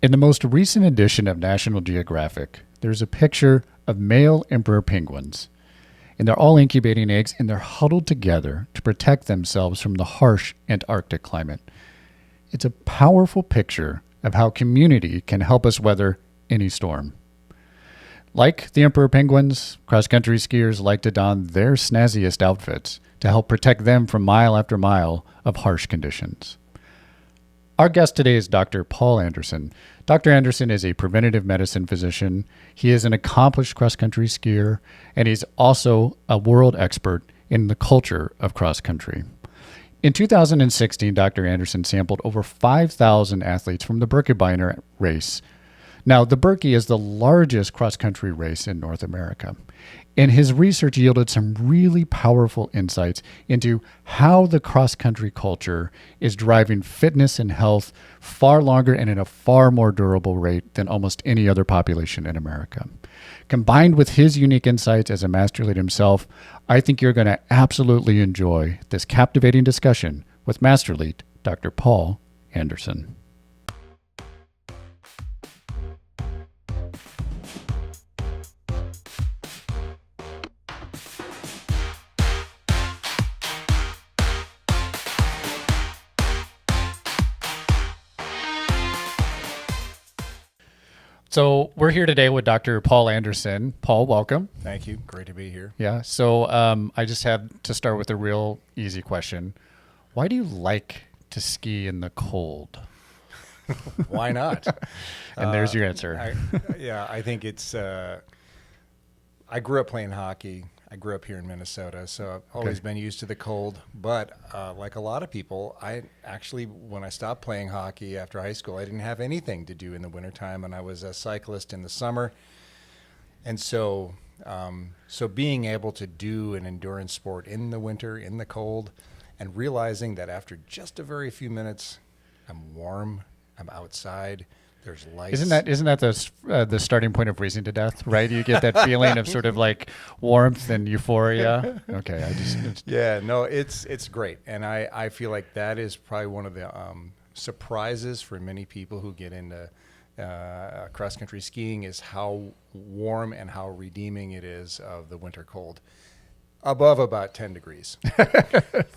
In the most recent edition of National Geographic, there's a picture of male emperor penguins. And they're all incubating eggs, and they're huddled together to protect themselves from the harsh Antarctic climate. It's a powerful picture of how community can help us weather any storm. Like the emperor penguins, cross-country skiers like to don their snazziest outfits to help protect them from mile after mile of harsh conditions. Our guest today is Dr. Paul Anderson. Dr. Anderson is a preventative medicine physician. He is an accomplished cross-country skier, and he's also a world expert in the culture of cross-country. In 2016, Dr. Anderson sampled over 5,000 athletes from the Birkebeiner race. Now, the Birkie is the largest cross-country race in North America, and his research yielded some really powerful insights into how the cross-country culture is driving fitness and health far longer and at a far more durable rate than almost any other population in America. Combined with his unique insights as a Masterlete himself, I think you're going to absolutely enjoy this captivating discussion with Masterlete, Dr. Paul Anderson. So we're here today with Dr. Paul Anderson. Paul, welcome. Thank you. Great to be here. Yeah. So I just have to start with a real easy question. Why do you like to ski in the cold? Why not? And there's your answer. I think it's, I grew up playing hockey. I grew up here in Minnesota, so I've always been used to the cold. But like a lot of people, I actually, when I stopped playing hockey after high school, I didn't have anything to do in the wintertime, and I was a cyclist in the summer. And so being able to do an endurance sport in the winter, in the cold, and realizing that after just a very few minutes, I'm warm, I'm outside, there's lights. Isn't that the starting point of freezing to death, right? You get that feeling of sort of like warmth and euphoria. Okay, it's great, and I feel like that is probably one of the surprises for many people who get into cross country skiing is how warm and how redeeming it is of the winter cold. Above about 10 degrees.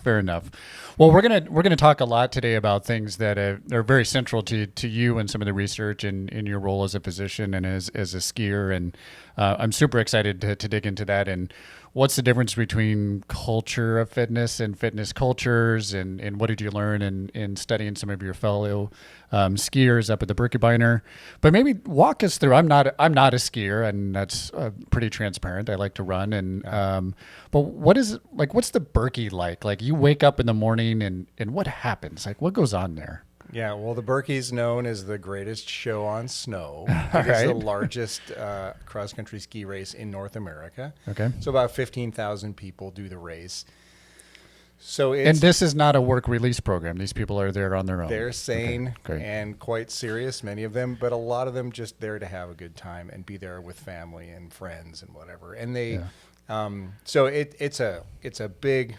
Fair enough. Well, we're gonna talk a lot today about things that are very central to you and some of the research and in your role as a physician and as a skier. And I'm super excited to dig into that. And what's the difference between culture of fitness and fitness cultures? And what did you learn in studying some of your fellow skiers up at the Birkebeiner? But maybe walk us through. I'm not a skier, and that's pretty transparent. I like to run, and but what's the Birkie like? Like you wake up in the morning, and what happens? Like what goes on there? Yeah, well, the Birkie is known as the greatest show on snow. It is the largest cross-country ski race in North America. Okay. So about 15,000 people do the race. And this is not a work release program. These people are there on their own. They're sane and quite serious, many of them, but a lot of them just there to have a good time and be there with family and friends and whatever. And they, so it's a big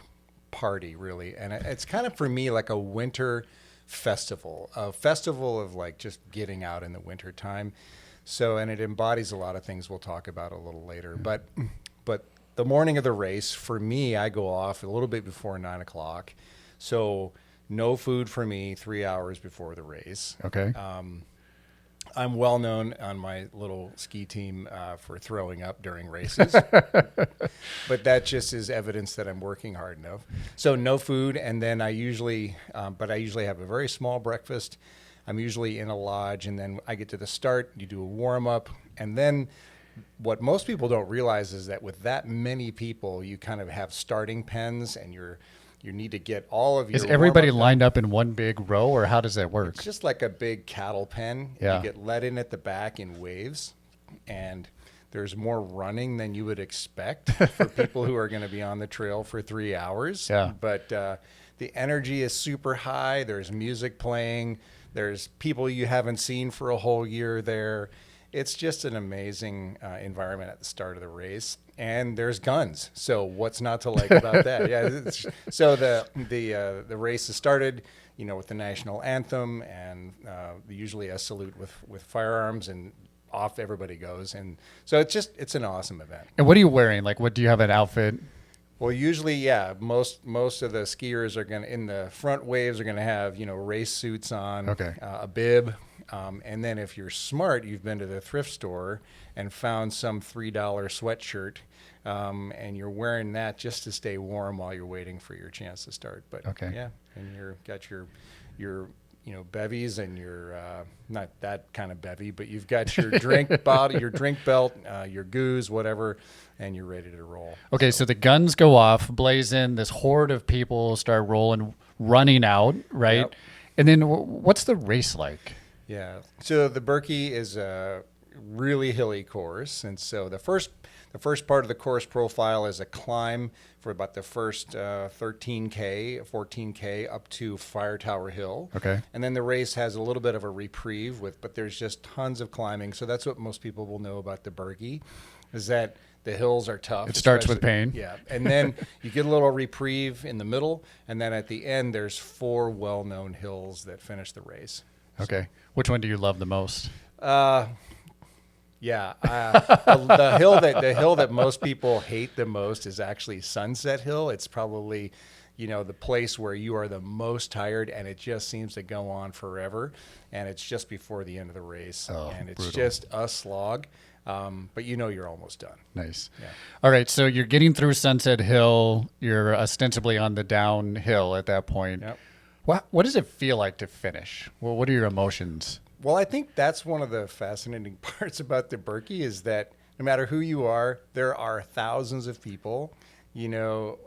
party really, and it's kind of for me like a winter festival, a festival of like just getting out in the winter time. So, and it embodies a lot of things we'll talk about a little later, but the morning of the race, for me, I go off a little bit before 9 o'clock. So no food for me 3 hours before the race. Okay. I'm well known on my little ski team for throwing up during races. But that just is evidence that I'm working hard enough. So no food, and then I usually have a very small breakfast. I'm usually in a lodge, and then I get to the start, you do a warm-up, and then what most people don't realize is that with that many people, you kind of have starting pens, and you need to get all of your. Is everybody lined up in one big row, or how does that work? It's just like a big cattle pen. Yeah. You get let in at the back in waves, and there's more running than you would expect for people who are going to be on the trail for 3 hours. Yeah. But the energy is super high. There's music playing. There's people you haven't seen for a whole year there. it's just an amazing environment at the start of the race, and there's guns. So what's not to like about that? Yeah. So the race has started, with the national anthem and usually a salute with firearms, and off everybody goes. And so it's an awesome event. And what are you wearing? Like, what do you have an outfit? Well, usually, yeah, most of the skiers are in the front waves are gonna have race suits on, Okay. A bib, and then if you're smart, you've been to the thrift store and found some $3 sweatshirt, and you're wearing that just to stay warm while you're waiting for your chance to start. But Okay. yeah, and got your bevies and your not that kind of bevy, but you've got your drink bottle, your drink belt, your goose, whatever, and you're ready to roll. Okay, so the guns go off, blaze in, this horde of people start running out, right? Yep. And then what's the race like? Yeah. So the Birkie is a really hilly course, and so the first part of the course profile is a climb for about the first 13K, 14K up to Fire Tower Hill. Okay. And then the race has a little bit of a reprieve but there's just tons of climbing. So that's what most people will know about the Birkie, is that the hills are tough. It starts with pain. Yeah. And then you get a little reprieve in the middle, and then at the end there's 4 well-known hills that finish the race. Okay. Which one do you love the most? Yeah, the hill that most people hate the most is actually Sunset Hill. It's probably, the place where you are the most tired, and it just seems to go on forever. And it's just before the end of the race, and it's brutal. just a slog. But you're almost done. Nice. Yeah. All right, so you're getting through Sunset Hill. You're ostensibly on the downhill at that point. Yep. What does it feel like to finish? Well, what are your emotions? Well, I think that's one of the fascinating parts about the Birkie, is that no matter who you are, there are thousands of people,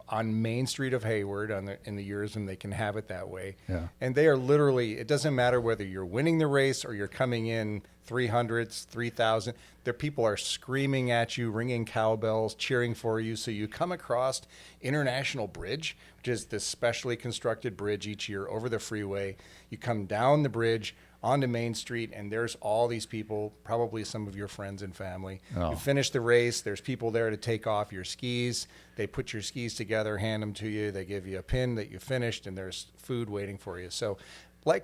on Main Street of Hayward in the years when they can have it that way. Yeah. And they are literally, it doesn't matter whether you're winning the race or you're coming in 300s, 3,000. The people are screaming at you, ringing cowbells, cheering for you. So you come across International Bridge, which is this specially constructed bridge each year over the freeway. You come down the bridge onto Main Street, and there's all these people, probably some of your friends and family. Oh. You finish the race, there's people there to take off your skis. They put your skis together, hand them to you. They give you a pin that you finished, and there's food waiting for you. So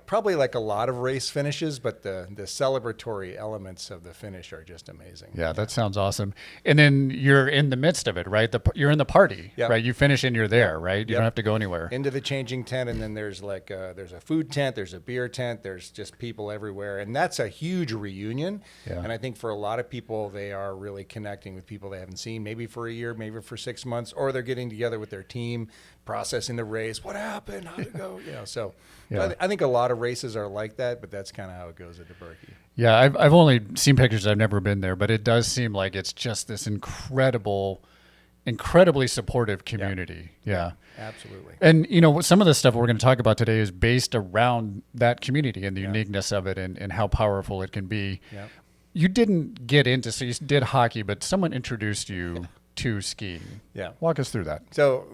probably like a lot of race finishes, but the celebratory elements of the finish are just amazing. Yeah, that sounds awesome. And then you're in the midst of it, right? You're in the party, Yep. right? You finish and you're there, right? You Yep. don't have to go anywhere. Into the changing tent, and then there's there's a food tent, there's a beer tent, there's just people everywhere, and that's a huge reunion. Yeah. And I think for a lot of people, they are really connecting with people they haven't seen, maybe for a year, maybe for 6 months, or they're getting together with their team, processing the race. What happened? How'd it go? So Yeah. I think a lot of races are like that, but that's kind of how it goes at the Birkie. Yeah, I've only seen pictures. I've never been there, but it does seem like it's just this incredibly supportive community. Yeah. Absolutely. And, some of the stuff we're going to talk about today is based around that community and the uniqueness of it and how powerful it can be. Yeah. You didn't get into, so you did hockey, but someone introduced you to skiing. Yeah. Walk us through that. So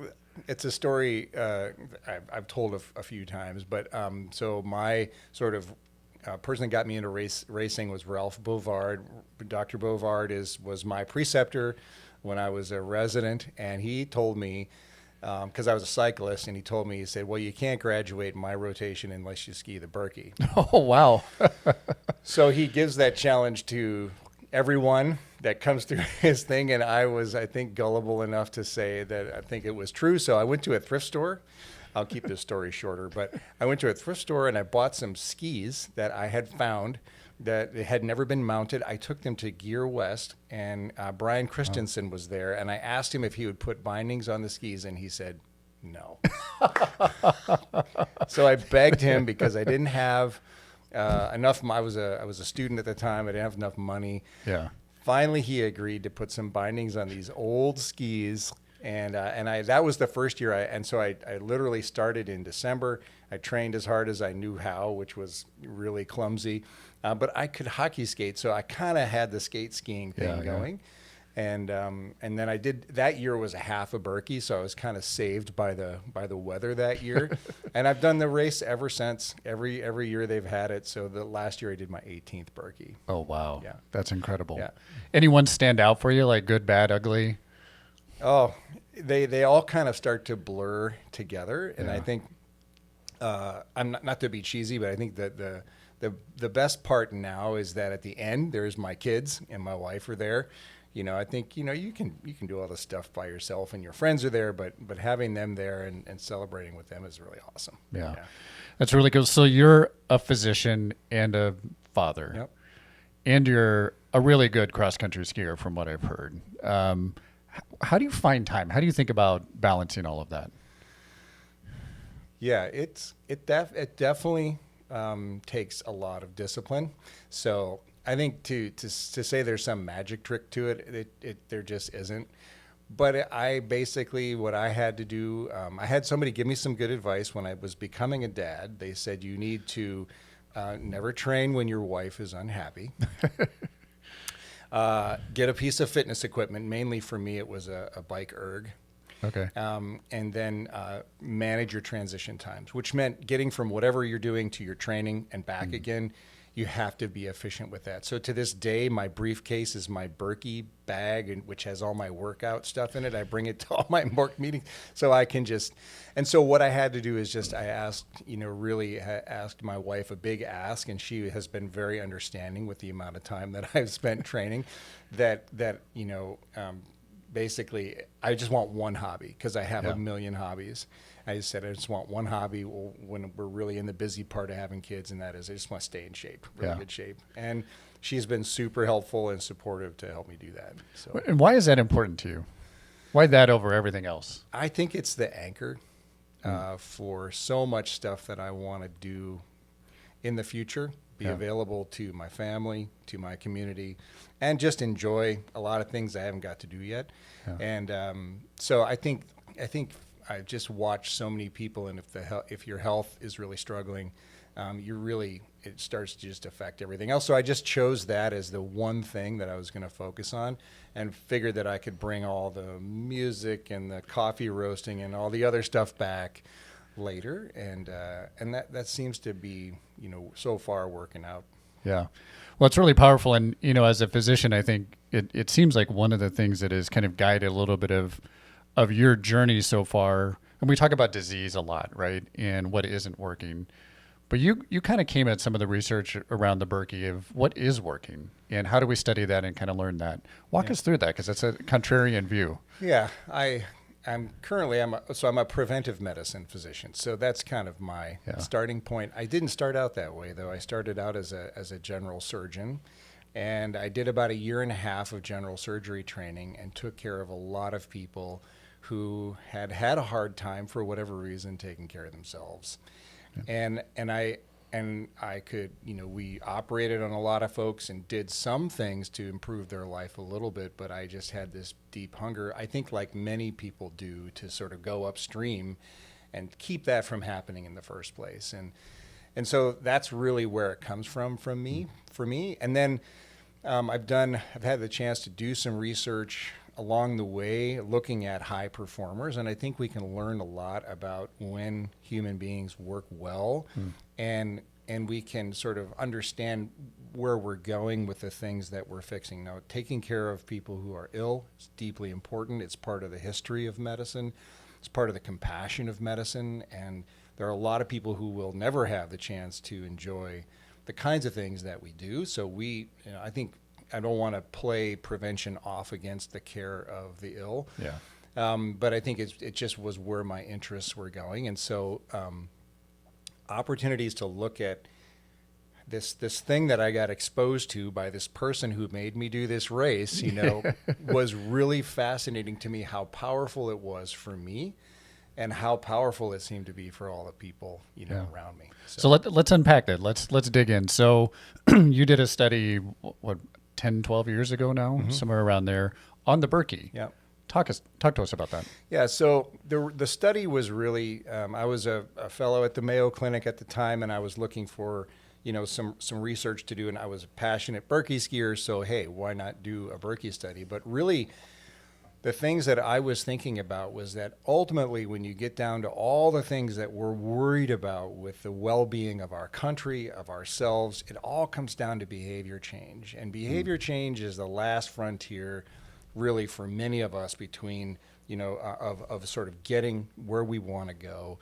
it's a story I've told a few times, but so my sort of person that got me into racing was Ralph Bovard. Dr. Bovard was my preceptor when I was a resident, and he told me, because I was a cyclist, and he said, well, you can't graduate my rotation unless you ski the Birkie. Oh, wow. So he gives that challenge to everyone that comes through his thing, and I think, gullible enough to say that I think it was true. So I went to a thrift store. I'll keep this story shorter, but I went to a thrift store and I bought some skis that I had found that had never been mounted. I took them to Gear West, and Brian Christensen was there, and I asked him if he would put bindings on the skis, and he said no. So I begged him because I didn't have enough. I was a student at the time. I didn't have enough money. Yeah. Finally, he agreed to put some bindings on these old skis, and that was the first year. So I literally started in December. I trained as hard as I knew how, which was really clumsy, but I could hockey skate, so I kind of had the skate skiing thing going. And then I did, that year was a half a Berkey, so I was kind of saved by the weather that year. And I've done the race ever since. Every year they've had it. So the last year I did my 18th Berkey. Oh, wow. Yeah. That's incredible. Yeah. Anyone stand out for you, like good, bad, ugly? Oh, they all kind of start to blur together. And I think, I'm not to be cheesy, but I think that the best part now is that at the end, there's my kids and my wife are there. I think, you can do all this stuff by yourself and your friends are there, but having them there and celebrating with them is really awesome. Yeah. That's really cool. So you're a physician and a father. Yep. And you're a really good cross-country skier from what I've heard. How do you find time? How do you think about balancing all of that? Yeah, it definitely takes a lot of discipline. So I think to say there's some magic trick to it, there just isn't. But I basically, what I had to do, I had somebody give me some good advice when I was becoming a dad. They said, you need to never train when your wife is unhappy. Get a piece of fitness equipment. Mainly for me, it was a bike erg. Okay. And then manage your transition times, which meant getting from whatever you're doing to your training and back again. You have to be efficient with that. So to this day, my briefcase is my Berkey bag, which has all my workout stuff in it. I bring it to all my work meetings, so I can just. And so what I had to do is just I asked, really asked my wife a big ask, and she has been very understanding with the amount of time that I've spent training. Basically, I just want one hobby because I have a million hobbies. I just said I just want one hobby when we're really in the busy part of having kids, and that is I just want to stay in shape, really good shape. And she's been super helpful and supportive to help me do that. So, and why is that important to you? Why that over everything else? I think it's the anchor for so much stuff that I want to do in the future, be available to my family, to my community, and just enjoy a lot of things I haven't got to do yet. Yeah. And so I think I've just watched so many people, and if your health is really struggling, it starts to just affect everything else. So I just chose that as the one thing that I was going to focus on, and figured that I could bring all the music and the coffee roasting and all the other stuff back later, and that seems to be so far working out. Yeah, well, it's really powerful, and as a physician, I think it seems like one of the things that has kind of guided a little bit of your journey so far, and we talk about disease a lot, right, and what isn't working, but you kind of came at some of the research around the Berkey of what is working and how do we study that and kind of learn that. Walk us through that, because that's a contrarian view. Yeah, I'm a preventive medicine physician, so that's kind of my starting point. I didn't start out that way, though. I started out as a general surgeon, and I did about 1.5 years of general surgery training and took care of a lot of people who had a hard time for whatever reason taking care of themselves. Yeah. And I could, we operated on a lot of folks and did some things to improve their life a little bit, but I just had this deep hunger, I think like many people do, to sort of go upstream and keep that from happening in the first place. And so that's really where it comes from me. And then I've had the chance to do some research along the way looking at high performers, and I think we can learn a lot about when human beings work well, and we can sort of understand where we're going with the things that we're fixing. Now, taking care of people who are ill is deeply important. It's part of the history of medicine. It's part of the compassion of medicine, and there are a lot of people who will never have the chance to enjoy the kinds of things that we do. So I think I don't want to play prevention off against the care of the ill. Yeah. But I think it just was where my interests were going. And so opportunities to look at this thing that I got exposed to by this person who made me do this race, was really fascinating to me, how powerful it was for me and how powerful it seemed to be for all the people, around me. So let's unpack that. Let's dig in. So you did a study, 10, 12 years ago now, somewhere around there, on the Berkey. Yeah. Talk to us about that. Yeah, so the study was really, I was a fellow at the Mayo Clinic at the time, and I was looking for, some research to do, and I was a passionate Birkie skier, so hey, why not do a Birkie study? But really, the things that I was thinking about was that ultimately, when you get down to all the things that we're worried about with the well-being of our country, of ourselves, it all comes down to behavior change. And behavior change is the last frontier, really, for many of us between, of sort of getting where we want to go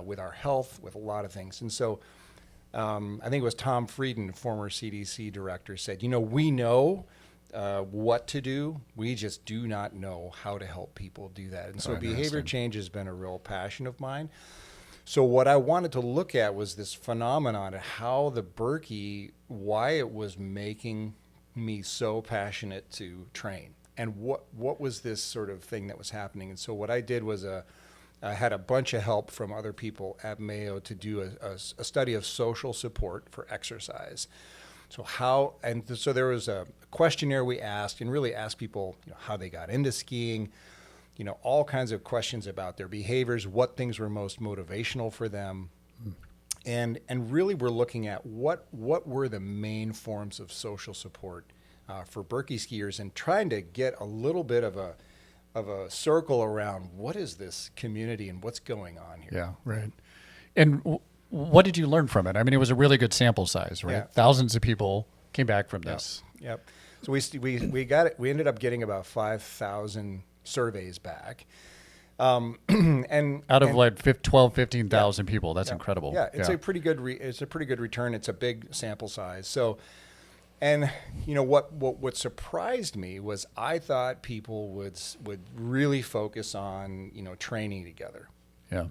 with our health, with a lot of things. And so I think it was Tom Frieden, former CDC director, said, we know what to do. We just do not know how to help people do that. And so behavior change has been a real passion of mine. So what I wanted to look at was this phenomenon of how the Birkie, why it was making me so passionate to train, and what was this sort of thing that was happening. And so what I did was I had a bunch of help from other people at Mayo to do a study of social support for exercise. So there was a questionnaire we asked, and really asked people, how they got into skiing, all kinds of questions about their behaviors, what things were most motivational for them. And really we're looking at what were the main forms of social support for Birkie skiers, and trying to get a little bit of a circle around what is this community and what's going on here. Yeah, right. And what did you learn from it? I mean, it was a really good sample size, right? Yeah. Thousands of people came back from this. Yep. So we got it. We ended up getting about 5,000 surveys back. And out of like 15,000 people, that's incredible. Yeah, it's a pretty good return. It's a big sample size. So, and what surprised me was I thought people would really focus on training together. Yeah.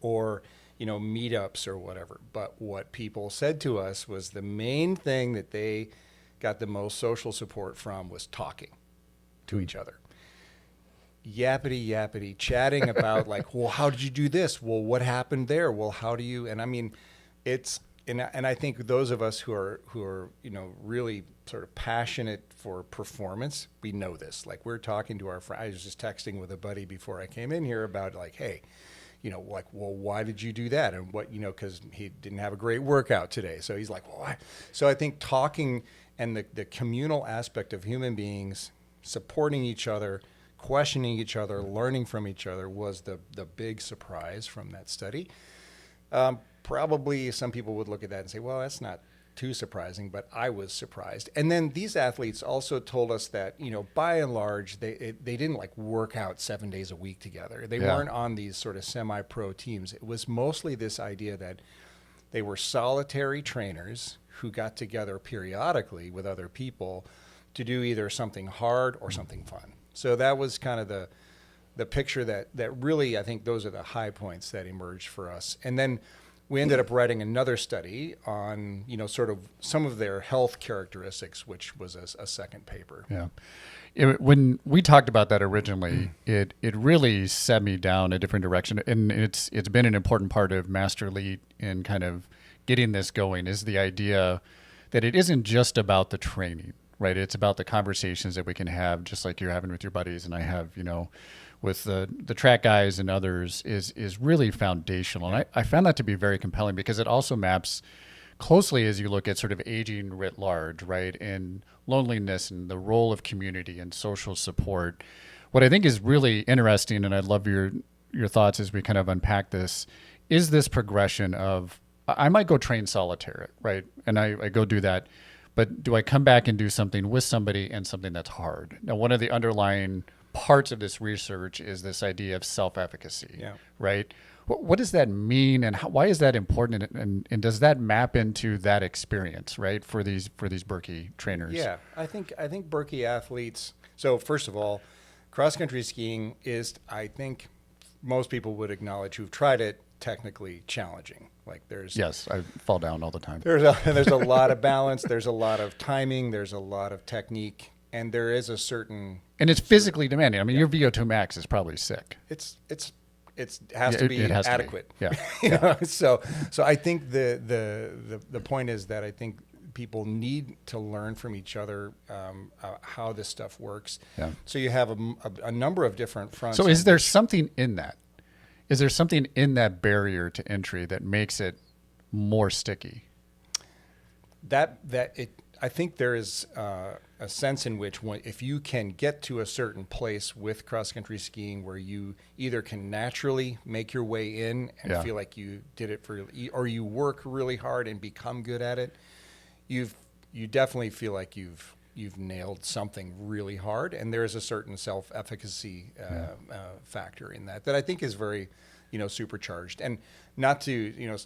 Or meetups or whatever. But what people said to us was the main thing that they got the most social support from was talking to each other. Yappity, chatting about like, well, how did you do this? Well, what happened there? Well, how do you, and I mean, and I think those of us who are really sort of passionate for performance, we know this. Like we're talking to our friend, I was just texting with a buddy before I came in here about like, hey, like, well, why did you do that? And what, because he didn't have a great workout today. So he's like, well, why? So I think talking and the communal aspect of human beings supporting each other, questioning each other, learning from each other was the big surprise from that study. Probably some people would look at that and say, well, that's not too surprising, but I was surprised. And then these athletes also told us that, by and large, they didn't like work out 7 days a week together. They weren't on these sort of semi-pro teams. It was mostly this idea that they were solitary trainers who got together periodically with other people to do either something hard or something fun. So that was kind of the picture that really, I think those are the high points that emerged for us. And then we ended up writing another study on, sort of some of their health characteristics, which was a second paper. Yeah. When we talked about that originally, it really set me down a different direction. And it's been an important part of Masterlete in kind of getting this going, is the idea that it isn't just about the training, right? It's about the conversations that we can have, just like you're having with your buddies and I have, with the track guys and others is really foundational. And I found that to be very compelling because it also maps closely as you look at sort of aging writ large, right? And loneliness and the role of community and social support. What I think is really interesting, and I'd love your thoughts as we kind of unpack this, is this progression of, I might go train solitaire, right? And I go do that, but do I come back and do something with somebody and something that's hard? Now, one of the underlying parts of this research is this idea of self-efficacy, right? What does that mean, and why is that important, and does that map into that experience, right, for these Birkie trainers? Yeah, I think Birkie athletes. So first of all, cross-country skiing is, I think, most people would acknowledge who've tried it, technically challenging. Like yes, I fall down all the time. There's a lot of balance. There's a lot of timing. There's a lot of technique, and there is a certain. And it's physically demanding. I mean, your VO2 max is probably sick. It has to be adequate. To be. Yeah. So I think the point is that I think people need to learn from each other how this stuff works. Yeah. So you have a number of different fronts. So is there something in that? Is there something in that barrier to entry that makes it more sticky? I think there is a sense in which if you can get to a certain place with cross-country skiing where you either can naturally make your way in and feel like you did it or you work really hard and become good at it, you definitely feel like you've nailed something really hard, and there is a certain self-efficacy factor in that I think is very, supercharged. And not to,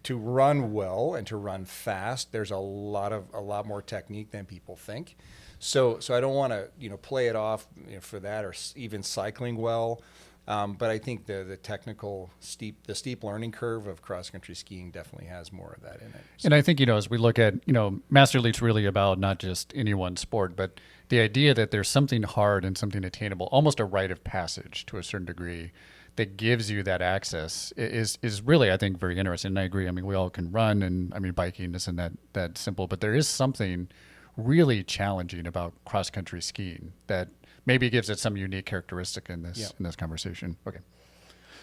to run well and to run fast, there's a lot more technique than people think. So I don't want to, play it off for that, or even cycling well. But I think the technical steep learning curve of cross-country skiing definitely has more of that in it. So. And I think, as we look at, Masterlete's really about not just any one sport, but the idea that there's something hard and something attainable, almost a rite of passage to a certain degree, that gives you that access is really, I think, very interesting. And I agree. I mean, we all can run, and biking isn't that simple, but there is something really challenging about cross-country skiing that maybe gives it some unique characteristic in this conversation. Okay.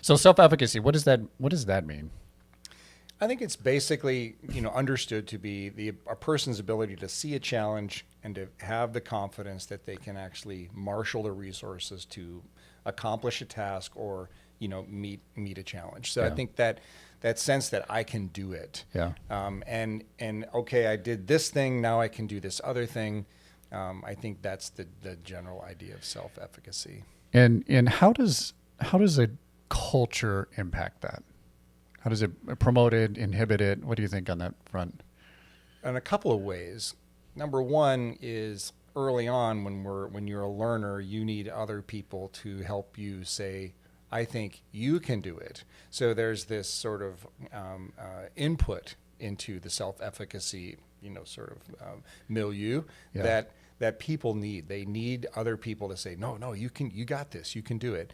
So self-efficacy, what does that mean? I think it's basically, understood to be a person's ability to see a challenge and to have the confidence that they can actually marshal the resources to accomplish a task or, meet a challenge. So I think that sense that I can do it. Yeah. And okay, I did this thing, now I can do this other thing. I think that's the general idea of self-efficacy. And how does a culture impact that? How does it promote it, inhibit it? What do you think on that front? In a couple of ways. Number one is early on when you're a learner, you need other people to help you say, I think you can do it. So there's this sort of input into the self-efficacy, milieu that people need. They need other people to say, no, you got this, you can do it.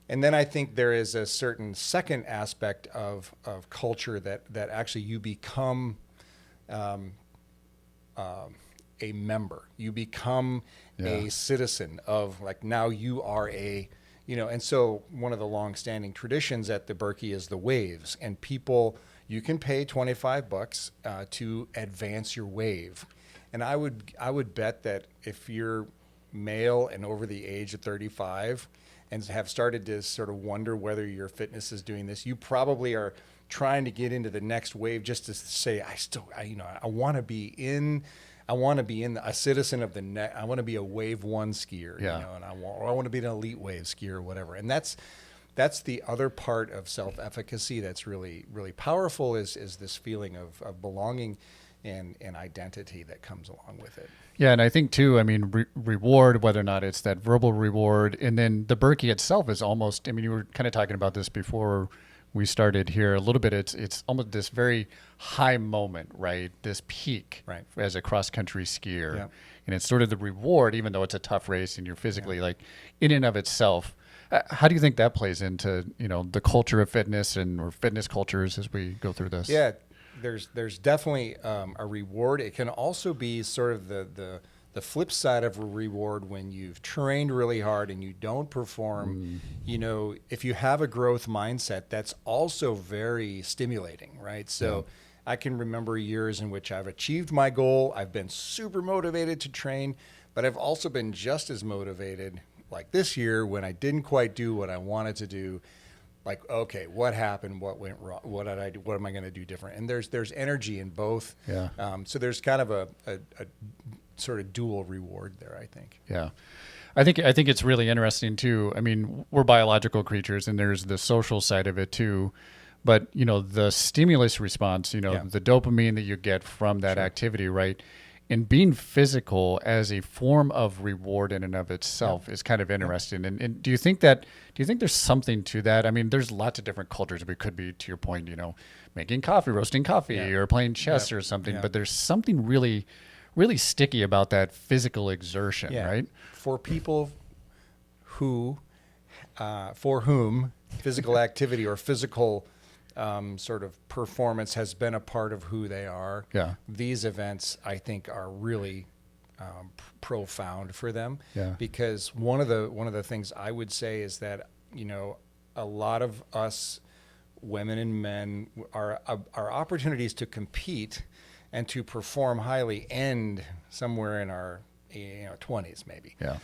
And then I think there is a certain second aspect of culture that actually you become a member. You become a citizen of, like, now you are and so one of the long-standing traditions at the Birkie is the waves, and people, you can pay $25 to advance your wave. And I would bet that if you're male and over the age of 35 and have started to sort of wonder whether your fitness is doing this, you probably are trying to get into the next wave just to say, I want to be in a citizen of the I want to be a wave one skier, and I want to be an elite wave skier or whatever. And that's the other part of self-efficacy that's really, really powerful is this feeling of belonging and identity that comes along with it. Yeah, and I think too, reward, whether or not it's that verbal reward, and then the Birkie itself is almost, you were kind of talking about this before we started here a little bit. It's almost this very high moment, right? This peak, right, as a cross-country skier. Yeah. And it's sort of the reward, even though it's a tough race and you're physically like in and of itself. How do you think that plays into, the culture of fitness or fitness cultures as we go through this? Yeah. There's definitely a reward. It can also be sort of the flip side of a reward when you've trained really hard and you don't perform. If you have a growth mindset, that's also very stimulating, right? So I can remember years in which I've achieved my goal. I've been super motivated to train, but I've also been just as motivated, like this year when I didn't quite do what I wanted to do. Like, okay, what happened? What went wrong? What did I do? What am I going to do different? And there's energy in both. Yeah. So there's kind of a sort of dual reward there, I think. Yeah. I think it's really interesting too. We're biological creatures and there's the social side of it too. But, the stimulus response, the dopamine that you get from that activity, right? And being physical as a form of reward in and of itself is kind of interesting. And do you think there's something to that? There's lots of different cultures. It could be, to your point, making coffee, roasting coffee, or playing chess or something. Yeah. But there's something really, really sticky about that physical exertion, right? For people for whom physical activity or physical sort of performance has been a part of who they are. Yeah. These events, I think, are really profound for them. Yeah. Because one of the things I would say is that a lot of us women and men, our opportunities to compete and to perform highly end somewhere in our 20s maybe. Yeah.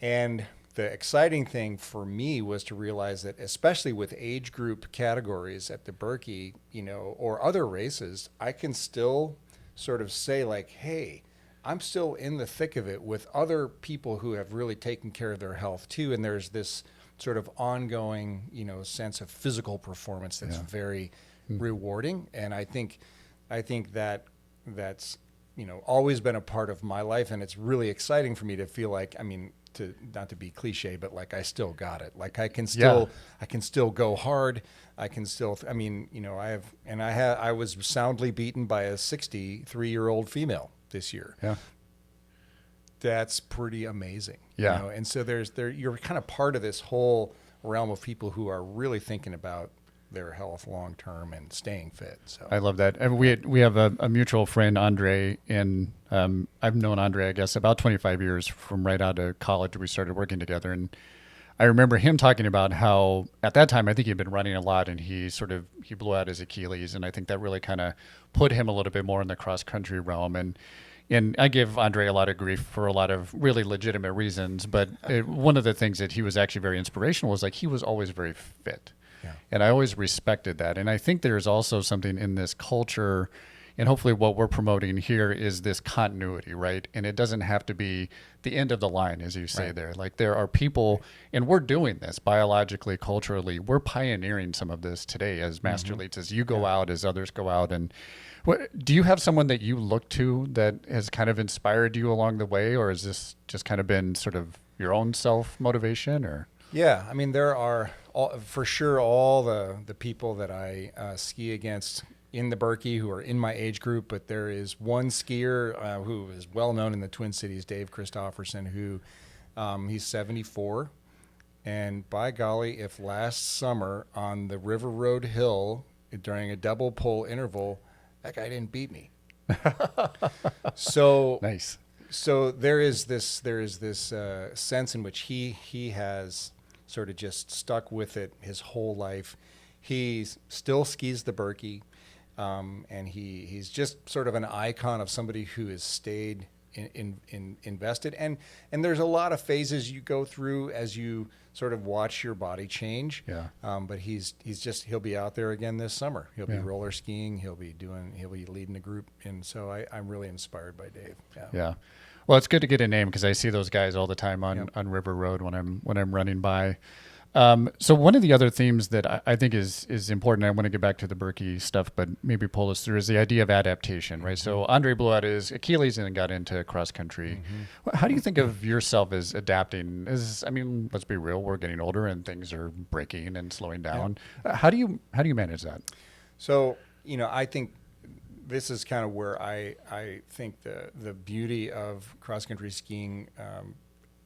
And the exciting thing for me was to realize that, especially with age group categories at the Birkie, or other races, I can still sort of say like, hey, I'm still in the thick of it with other people who have really taken care of their health too. And there's this sort of ongoing, sense of physical performance that's very rewarding. And I think that that's, always been a part of my life. And it's really exciting for me to feel like, not to be cliche, but like I still got it. Like I can still go hard. I can still, I was soundly beaten by a 63-year-old female this year. Yeah. That's pretty amazing. Yeah. And so you're kind of part of this whole realm of people who are really thinking about their health long term and staying fit. So I love that. And we have a mutual friend, Andre, and I've known Andre, I guess, about 25 years from right out of college. We started working together, and I remember him talking about how at that time I think he'd been running a lot, and he blew out his Achilles, and I think that really kind of put him a little bit more in the cross country realm. And I give Andre a lot of grief for a lot of really legitimate reasons, but one of the things that he was actually very inspirational was like he was always very fit. Yeah. And I always respected that. And I think there's also something in this culture, and hopefully what we're promoting here is this continuity, right? And it doesn't have to be the end of the line, as you say there. Like there are people, and we're doing this biologically, culturally. We're pioneering some of this today as Masterletes, as you go out, as others go out. And do you have someone that you look to that has kind of inspired you along the way, or has this just kind of been sort of your own self-motivation? Or yeah, there are for sure all the people that I ski against in the Birkie who are in my age group, but there is one skier who is well known in the Twin Cities, Dave Christofferson, who he's 74, and by golly, if last summer on the River Road Hill during a double pole interval, that guy didn't beat me. So nice. So there is this sense in which he has sort of just stuck with it his whole life. He still skis the Birkie, and he's just sort of an icon of somebody who has stayed invested. And there's a lot of phases you go through as you sort of watch your body change. Yeah. But he'll be out there again this summer. He'll be roller skiing. He'll be leading a group. And so I'm really inspired by Dave. Yeah. Well, it's good to get a name because I see those guys all the time on River Road when I'm running by. So one of the other themes that I think is important, I want to get back to the Birkie stuff, but maybe pull us through, is the idea of adaptation, right? So Andre blew out his Achilles and then got into cross country. Mm-hmm. How do you think of yourself as adapting? Let's be real, we're getting older and things are breaking and slowing down. Yeah. How do you manage that? So, I think this is kind of where I think the beauty of cross country skiing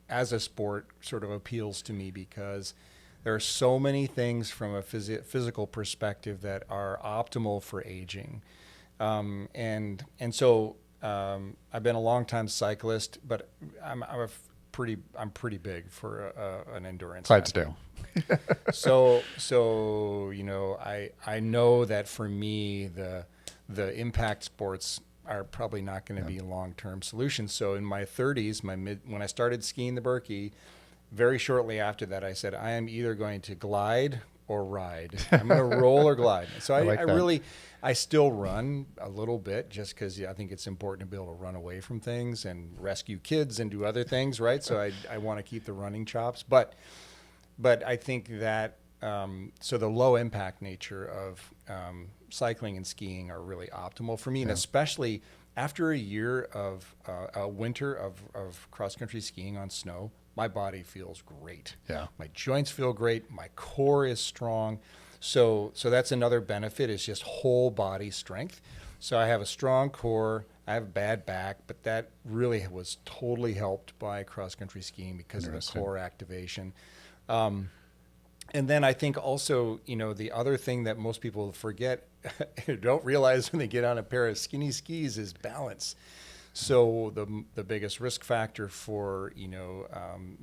as a sport sort of appeals to me, because there are so many things from a physical perspective that are optimal for aging. And so I've been a long time cyclist, but I'm pretty big for an endurance. Clydesdale. So I know that for me the impact sports are probably not going to be long-term solutions. So in my 30s, when I started skiing the Birkie, very shortly after that, I said, I am either going to glide or ride. I'm going to roll or glide. So I still run a little bit just because I think it's important to be able to run away from things and rescue kids and do other things, right? So I want to keep the running chops. But I think that so the low impact nature of cycling and skiing are really optimal for me, and especially after a year of a winter of cross-country skiing on snow, my body feels great. Yeah. My joints feel great. My core is strong. So that's another benefit, is just whole body strength. So I have a strong core. I have a bad back, but that really was totally helped by cross-country skiing because of the core activation. And then I think also, the other thing that most people forget, don't realize when they get on a pair of skinny skis, is balance. So the biggest risk factor for,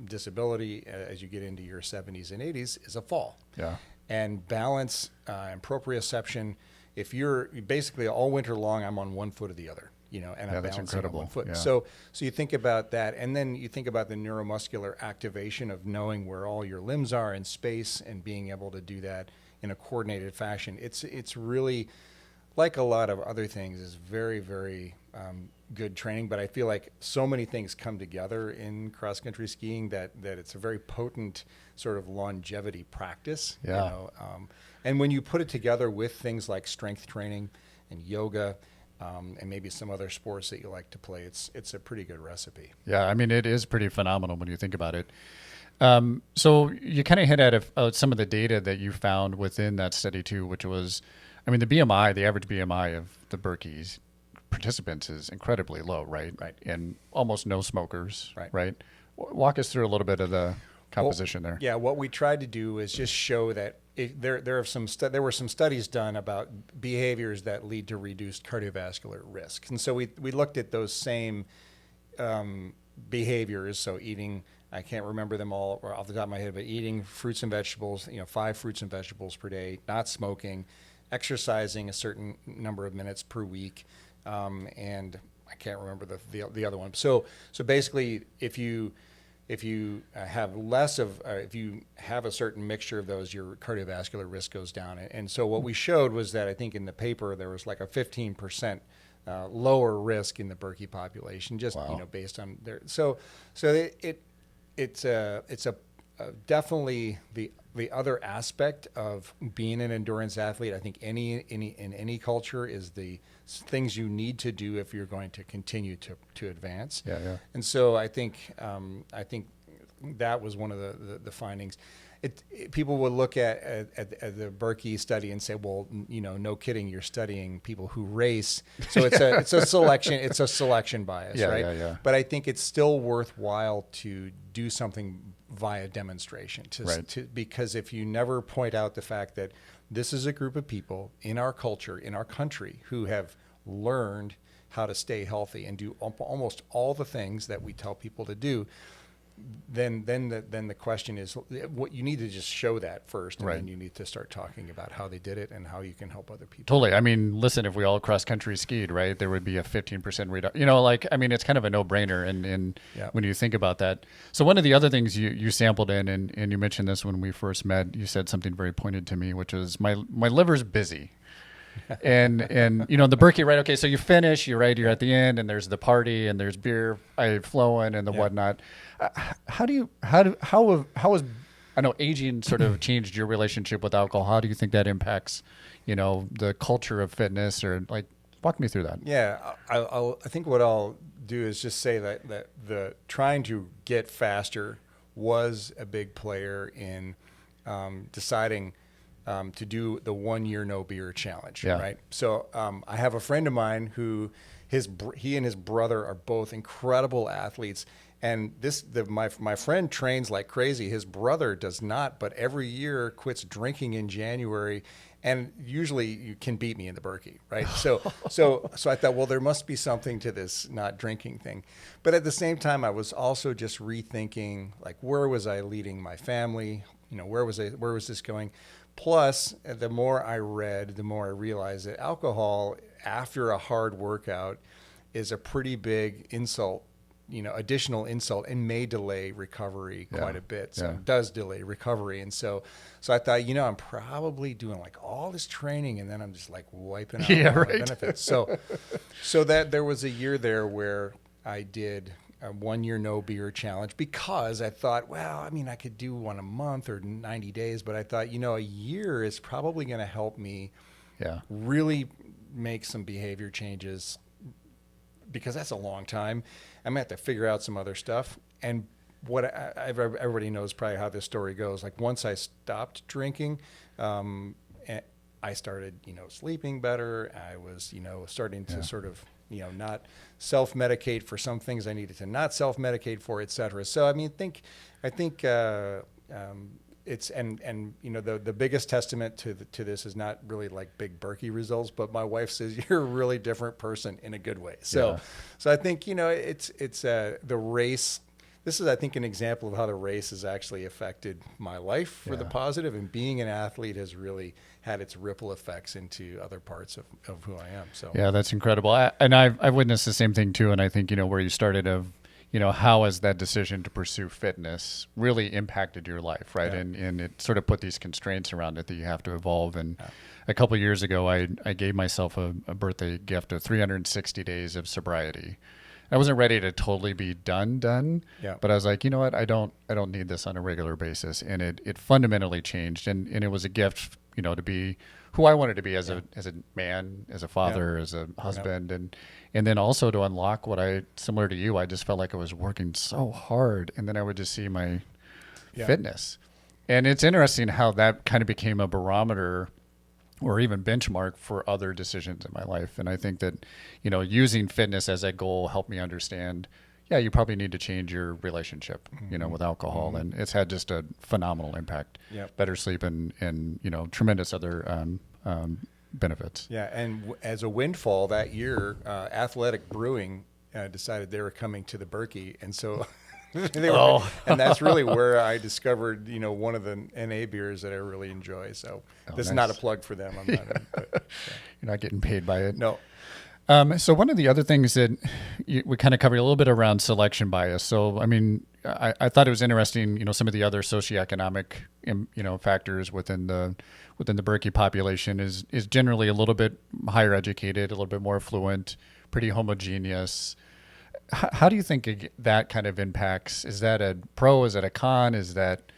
disability as you get into your 70s and 80s is a fall. Yeah. And balance and proprioception if you're basically all winter long, I'm on one foot or the other, and I'm that's balancing incredible. on one foot. Yeah. So you think about that, and then you think about the neuromuscular activation of knowing where all your limbs are in space and being able to do that in a coordinated fashion. It's really, like a lot of other things, is very, very good training. But I feel like so many things come together in cross country skiing that it's a very potent sort of longevity practice. Yeah. And when you put it together with things like strength training and yoga, and maybe some other sports that you like to play, it's a pretty good recipe. Yeah, I mean, it is pretty phenomenal when you think about it. So you kind of hit at some of the data that you found within that study too, which was, I mean, the average BMI of the Birkies participants is incredibly low, right? Right. And almost no smokers, Right. right? Walk us through a little bit of the composition there. Yeah, what we tried to do is just show that there were some studies done about behaviors that lead to reduced cardiovascular risk, and so we looked at those same behaviors. So eating, I can't remember them all off the top of my head, but eating fruits and vegetables, 5 fruits and vegetables per day, not smoking, exercising a certain number of minutes per week, and I can't remember the other one. So basically, if you have less of, if you have a certain mixture of those, your cardiovascular risk goes down. And so what we showed was that, I think in the paper, there was like a 15% lower risk in the Berkey population, just based on their. So it's definitely the other aspect of being an endurance athlete. I think in any culture is the things you need to do if you're going to continue to advance. Yeah. And so I think that was one of the findings. People would look at the Berkey study and say, well, no kidding, you're studying people who race, so it's a selection bias, right? Yeah. But I think it's still worthwhile to do something via demonstration, because if you never point out the fact that this is a group of people in our culture, in our country, who have learned how to stay healthy and do almost all the things that we tell people to do, then the question is, what you need to just show that first, and then you need to start talking about how they did it and how you can help other people. Totally. I mean, listen, if we all cross country skied, right, there would be a 15% reduction. It's kind of a no brainer. And when you think about that. So one of the other things you sampled in, and you mentioned this when we first met, you said something very pointed to me, which was my liver's busy. and the Berkey, right? Okay. So you finish, you're at the end, and there's the party, and there's beer flowing and the whatnot. How has I know aging sort of changed your relationship with alcohol? How do you think that impacts, the culture of fitness, or walk me through that? Yeah, I think what I'll do is just say that the trying to get faster was a big player in deciding to do the 1 year no beer challenge, right? So I have a friend of mine who he and his brother are both incredible athletes. And my friend trains like crazy. His brother does not, but every year quits drinking in January, and usually you can beat me in the Berkey, right? So I thought, well, there must be something to this not drinking thing. But at the same time, I was also just rethinking, like, where was I leading my family? Where was this going? Plus, the more I read, the more I realized that alcohol after a hard workout is a pretty big insult, additional insult, and may delay recovery quite a bit. So it does delay recovery. And so I thought, I'm probably doing like all this training, and then I'm just like wiping out all my benefits. So that there was a year there where I did a 1 year no beer challenge, because I thought, well, I could do one a month or 90 days, but I thought, a year is probably going to help me really make some behavior changes, because that's a long time. I'm going to have to figure out some other stuff. And everybody knows probably how this story goes. Like, once I stopped drinking, I started, sleeping better. I was, starting to sort of, not self-medicate for some things I needed to not self-medicate for, et cetera. So, I think it's, the biggest testament to this is not really like big Berkey results, but my wife says you're a really different person in a good way. So I think, it's the race. this is, I think, an example of how the race has actually affected my life for the positive, and being an athlete has really had its ripple effects into other parts of who I am. So Yeah, that's incredible. I've witnessed the same thing too. And I think, where you started of, how has that decision to pursue fitness really impacted your life, right? Yeah. And it sort of put these constraints around it that you have to evolve. And a couple of years ago, I gave myself a birthday gift of 360 days of sobriety. I wasn't ready to totally be done. Yeah. But I was like, you know what? I don't need this on a regular basis. And it fundamentally changed. And it was a gift, to be who I wanted to be as a man, as a father, as a husband, and then also to unlock what similar to you, I just felt like I was working so hard, and then I would just see my fitness. And it's interesting how that kind of became a barometer or even benchmark for other decisions in my life. And I think that, using fitness as a goal helped me understand, you probably need to change your relationship, with alcohol. And it's had just a phenomenal impact. Better sleep and tremendous other benefits. Yeah, and as a windfall that year, Athletic Brewing decided they were coming to the Berkey, and so they were, and that's really where I discovered, one of the NA beers that I really enjoy. So this is not a plug for them. I'm not. You're not getting paid by it. No. So one of the other things that we kind of covered a little bit around selection bias. So, I mean, I thought it was interesting, some of the other socioeconomic, factors within the Berkey population is generally a little bit higher educated, a little bit more affluent, pretty homogeneous. How do you think that kind of impacts? Is that a pro? Is that a con? Is that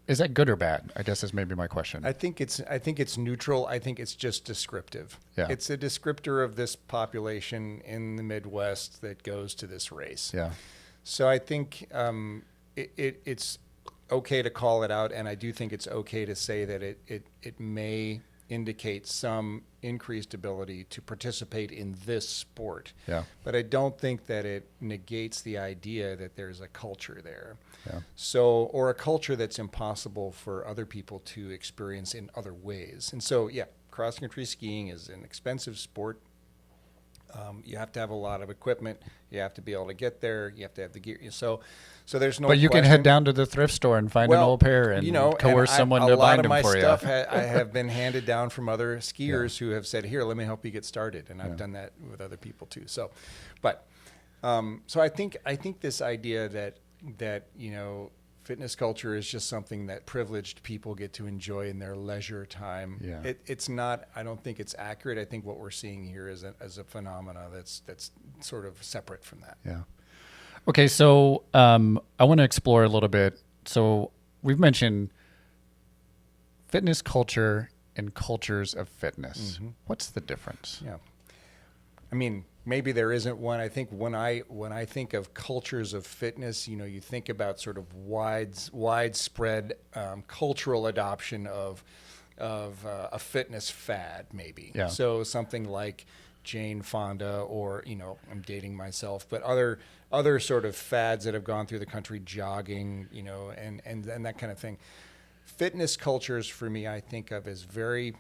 is that good or bad? I guess is maybe my question. I think it's neutral. I think it's just descriptive. Yeah. It's a descriptor of this population in the Midwest that goes to this race. Yeah. So I think it's okay to call it out, and I do think it's okay to say that it may indicate some increased ability to participate in this sport. Yeah. But I don't think that it negates the idea that there's a culture there. Yeah. So, or a culture that's impossible for other people to experience in other ways. And so, cross-country skiing is an expensive sport. You have to have a lot of equipment. You have to be able to get there. You have to have the gear. So there's no. But you question. can head down to the thrift store and find an old pair and coerce someone to bind them for you. A lot of my stuff I have been handed down from other skiers who have said, "Here, let me help you get started," and I've done that with other people too. So, but so I think this idea that fitness culture is just something that privileged people get to enjoy in their leisure time. Yeah. It's not. I don't think it's accurate. I think what we're seeing here is a phenomena that's sort of separate from that. Yeah. Okay, so I want to explore a little bit. So we've mentioned fitness culture and cultures of fitness. Mm-hmm. What's the difference? Yeah. I mean, maybe there isn't one. I think when I think of cultures of fitness, you think about sort of widespread cultural adoption of a fitness fad, maybe. Yeah. So something like Jane Fonda, or I'm dating myself, but other sort of fads that have gone through the country, jogging, and that kind of thing. Fitness cultures for me, I think of as very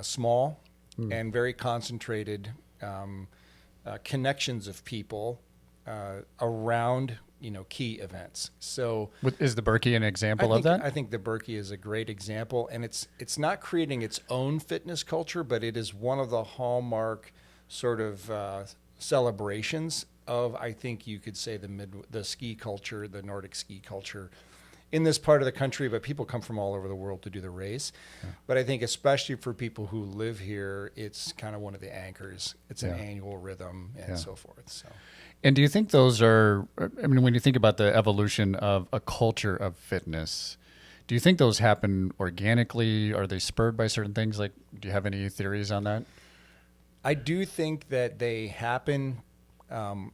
small and very concentrated. Connections of people around key events. So is the Berkey an example of that? I think the Berkey is a great example, and it's not creating its own fitness culture, but it is one of the hallmark sort of celebrations of, I think you could say, the ski culture, the Nordic ski culture in this part of the country, but people come from all over the world to do the race. Yeah. But I think especially for people who live here, it's kind of one of the anchors. It's an annual rhythm and so forth. So. And do you think those are, when you think about the evolution of a culture of fitness, do you think those happen organically? Are they spurred by certain things? Like, do you have any theories on that? I do think that they happen.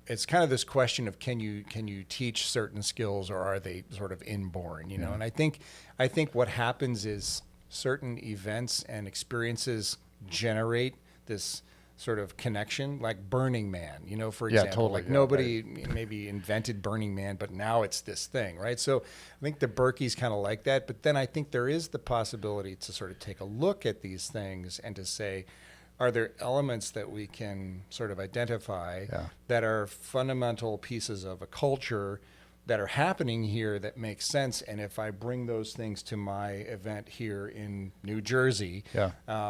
It's kind of this question of can you teach certain skills, or are they sort of inborn, And I think what happens is certain events and experiences generate this sort of connection, like Burning Man, for example. Yeah, totally. Like nobody maybe invented Burning Man, but now it's this thing, right? So I think the Berkey's kind of like that, but then I think there is the possibility to sort of take a look at these things and to say, are there elements that we can sort of identify that are fundamental pieces of a culture that are happening here that make sense. And if I bring those things to my event here in New Jersey,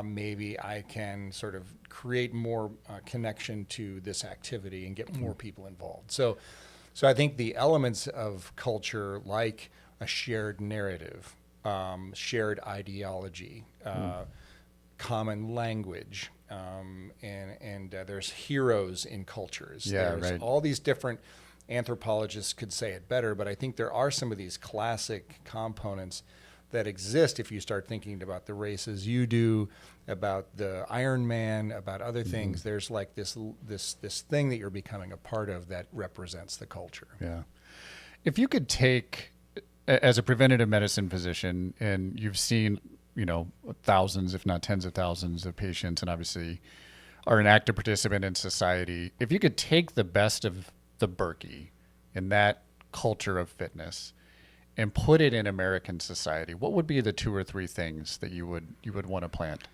maybe I can sort of create more connection to this activity and get more people involved. So I think the elements of culture, like a shared narrative, shared ideology, common language, and there's heroes in cultures. There's all these different, anthropologists could say it better, but I think there are some of these classic components that exist if you start thinking about the races you do, about the Iron Man, about other things. There's like this thing that you're becoming a part of that represents the culture. Yeah. If you could take, as a preventative medicine physician, and you've seen, thousands, if not tens of thousands of patients, and obviously are an active participant in society, if you could take the best of the Berkey and that culture of fitness and put it in American society, what would be the 2 or 3 things that you would want to plant?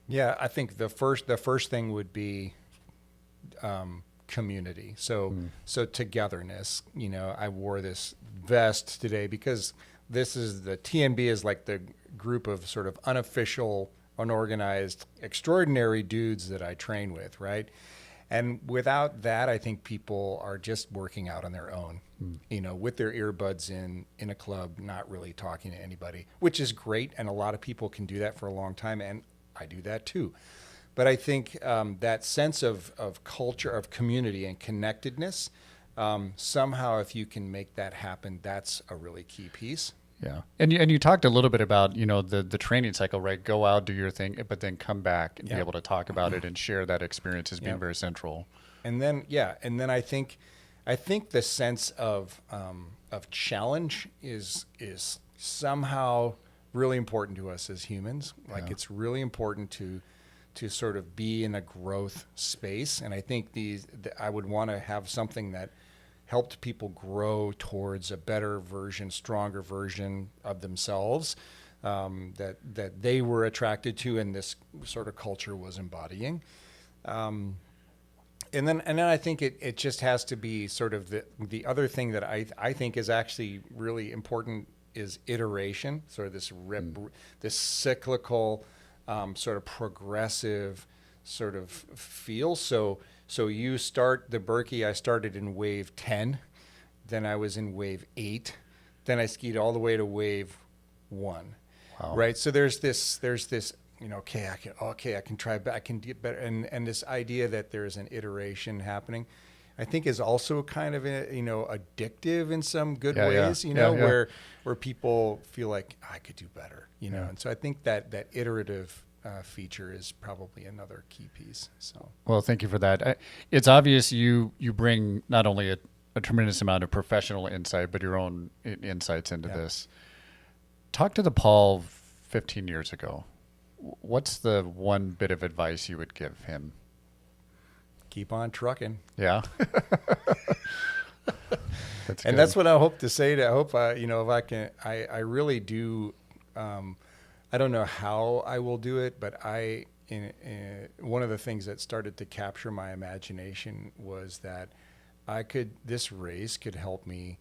Yeah, I think the first thing would be community. So togetherness. I wore this vest today because this is the TNB is like the group of sort of unofficial, unorganized, extraordinary dudes that I train with, right? And without that, I think people are just working out on their own, with their earbuds in a club, not really talking to anybody, which is great. And a lot of people can do that for a long time. And I do that too. But I think that sense of culture, of community and connectedness, somehow if you can make that happen, that's a really key piece. Yeah. And you talked a little bit about, the training cycle, right? Go out, do your thing, but then come back and be able to talk about it and share that experience as being very central. And then, I think the sense of challenge is somehow really important to us as humans. Like it's really important to sort of be in a growth space. And I think I would want to have something that helped people grow towards a better version, stronger version of themselves, that they were attracted to, and this sort of culture was embodying. And then I think it just has to be sort of the other thing that I think is actually really important is iteration, sort of this cyclical, sort of progressive sort of feel. So you start the Berkey, I started in wave 10, then I was in wave 8, then I skied all the way to wave 1. Wow. Right? So there's this, I can try, I can get better. And this idea that there's an iteration happening, I think is also kind of, addictive in some good ways, where people feel like I could do better, And so I think that iterative feature is probably another key piece. So, well, thank you for that. It's obvious you bring not only a tremendous amount of professional insight, but your own insights into this. Talk to the Paul 15 years ago. What's the one bit of advice you would give him? Keep on trucking. Yeah. That's what I hope to say. I hope, if I can, I really do. I don't know how I will do it, but one of the things that started to capture my imagination was that this race could help me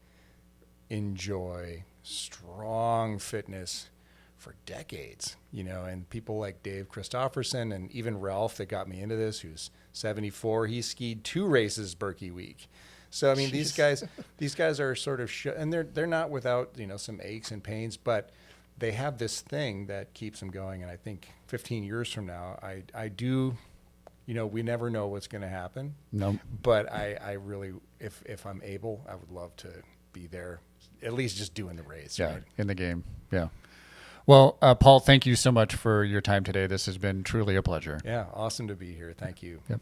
enjoy strong fitness for decades, and people like Dave Christofferson and even Ralph that got me into this, who's 74, he skied 2 races Berkey week. So, I mean, these guys are sort of, and they're not without, some aches and pains, but they have this thing that keeps them going. And I think 15 years from now, I do, we never know what's going to happen. No. But I really, if I'm able, I would love to be there, at least just doing the race. Yeah, right? in the game. Yeah. Well, Paul, thank you so much for your time today. This has been truly a pleasure. Yeah, awesome to be here. Thank you. Yep.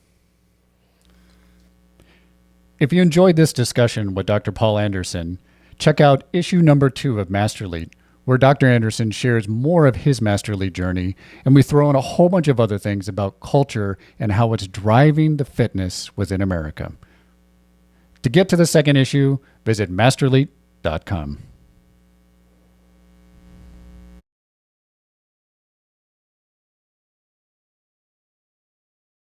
If you enjoyed this discussion with Dr. Paul Anderson, check out issue number 2 of Masterlete, where Dr. Anderson shares more of his Masterlete journey, and we throw in a whole bunch of other things about culture and how it's driving the fitness within America. To get to the second issue, visit masterlete.com.